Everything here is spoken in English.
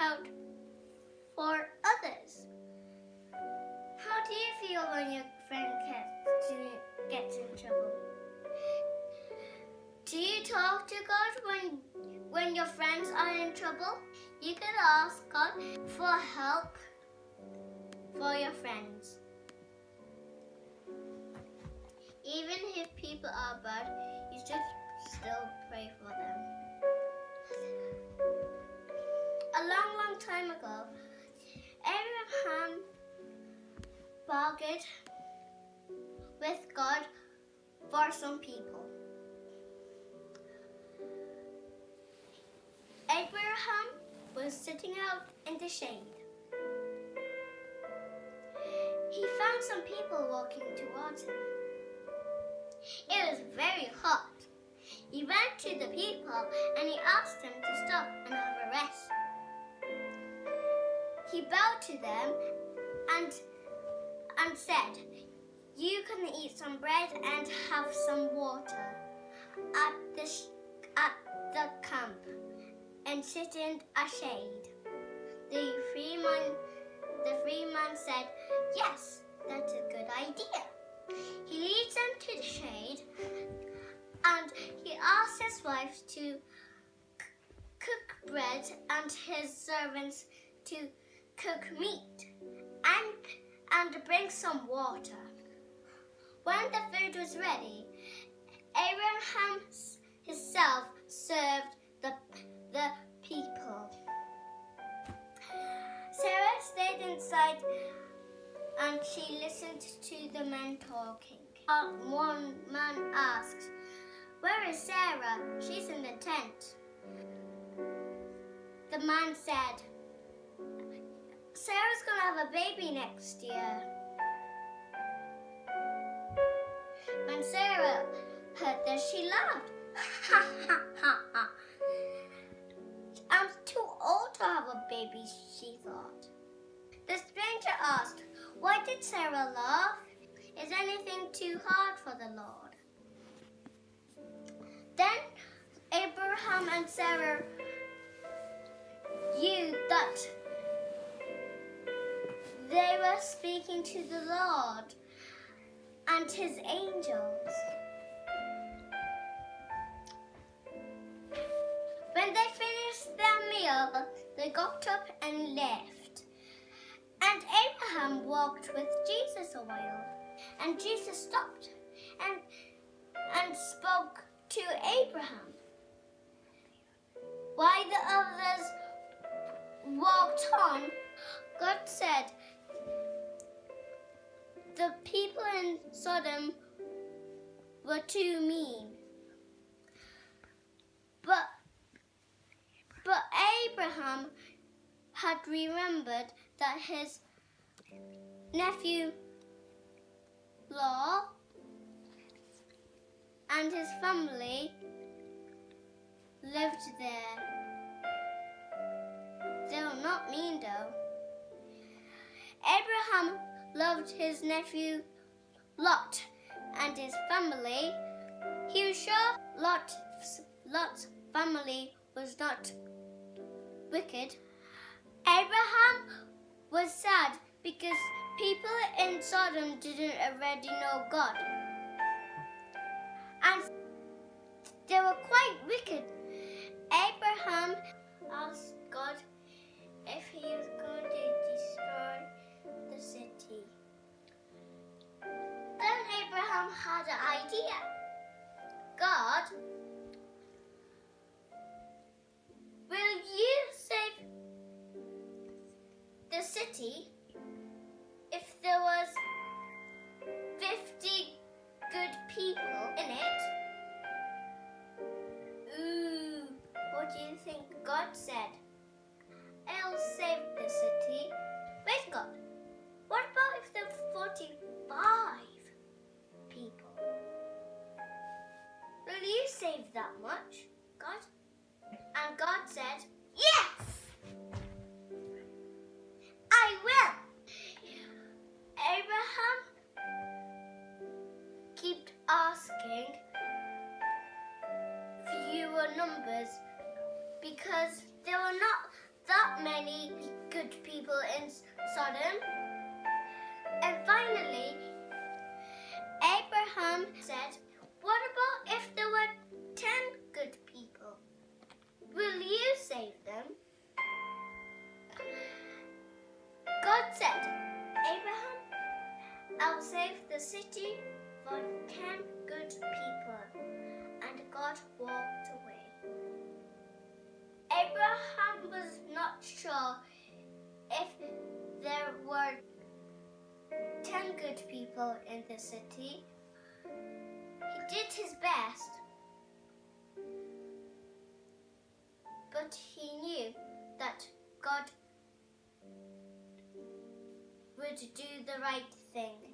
out for others. How do you feel when your friend gets in trouble? Do you talk to God when your friends are in trouble? You can ask God for help for your friends. Even if people are bad, you should still pray for them. A long time ago, Abraham bargained with God for some people. Abraham was sitting out in the shade. He found some people walking towards him. It was very hot. He went to the people and he asked them to stop and have a rest. He bowed to them and said, "You can eat some bread and have some water at the camp and sit in a shade." The free man said, "Yes, that's a good idea." He leads them to the shade and he asks his wife to cook bread and his servants to cook meat and bring some water. When the food was ready, Abraham himself served the people. Sarah stayed inside and she listened to the men talking. One man asked, "Where is Sarah? She's in the tent." The man said, "Sarah's going to have a baby next year." When Sarah heard this, she laughed. "Ha ha ha ha. I'm too old to have a baby," she thought. The stranger asked, "Why did Sarah laugh? Is anything too hard for the Lord?" Then Abraham and Sarah knew that they were speaking to the Lord and his angels. When they finished their meal, they got up and left. And Abraham walked with Jesus a while. And Jesus stopped and spoke to Abraham. While the others walked on, God said, "The people in Sodom were too mean." But Abraham had remembered that his nephew Lot and his family lived there. They were not mean though. Abraham loved his nephew Lot and his family. He was sure Lot's family was not wicked. Abraham was sad because people in Sodom didn't already know God. And they were quite wicked. Abraham asked God if he was going to destroy the city. Then Abraham had an idea. "God, will you save the city if there was 50 good people in it?" Ooh, what do you think God said? "I'll save the city." Wait, God, what about if there are 45 people? Will you save that much, God? And God said, "Yes, I will." Abraham kept asking fewer numbers because there were not that many good people in Sodom. And finally, Abraham said, what about if there were 10 good people? Will you save them? God said, Abraham, I'll save the city for 10 good people. And God walked away. Abraham was not sure if there were 10 good people in the city. He did his best, but he knew that God would do the right thing.